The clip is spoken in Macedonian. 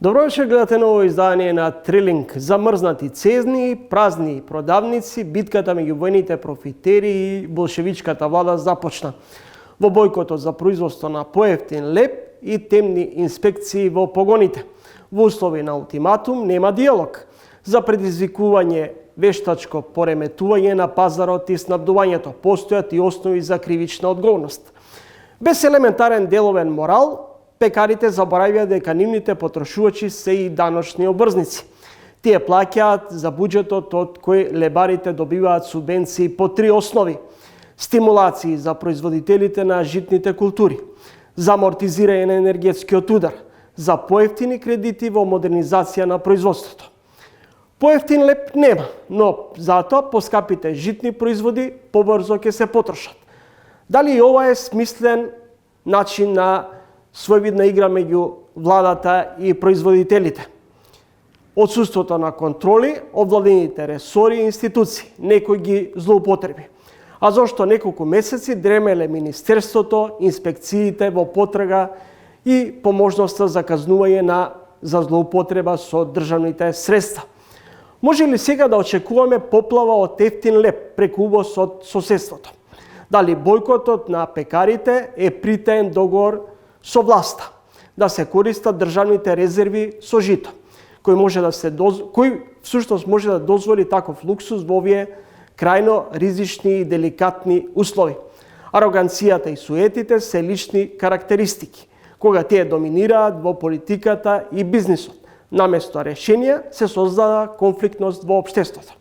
Добро вечер, гледате ново издание на Трилинг. Замрзнати цезни, празни продавници, битката меѓу војните профитери и болшевичката влада започна. Во бојкотот за производство на поевтин леп и темни инспекции во погоните. Во услови на ултиматум нема диалог. За предизвикување вештачко пореметување на пазарот и снабдувањето постојат и основи за кривична одговорност. Без елементарен деловен морал, пекарите заборавија дека нивните потрошувачи се и даночни обврзници. Тие плаќаат за буџетот од кој лебарите добиваат субвенции по три основи: стимулации за производителите на житните култури, за амортизирање на енергетскиот удар, за поевтини кредити во модернизација на производството. Поевтин леп нема, но затоа поскапите житни производи побрзо ќе се потрошат. Дали и ова е смислен начин на своевидна игра меѓу владата и производителите? Отсуството на контроли, обвладените ресори и институции, некој ги злоупотреби. А зошто неколку месеци дремеле Министерството, инспекциите во потрага и по можноста за казнување за злоупотреба со државните средства? Може ли сега да очекуваме поплава од ефтин леп преку увоз од соседството? Дали бојкотот на пекарите е притаен договор со власта да се користат државните резерви со жито, кој всушност може да дозволи таков луксус во овие крајно ризични и деликатни услови? Ароганцијата и суетите се лични карактеристики, кога тие доминираат во политиката и бизнисот. Наместо решенија се создава конфликтност во општеството.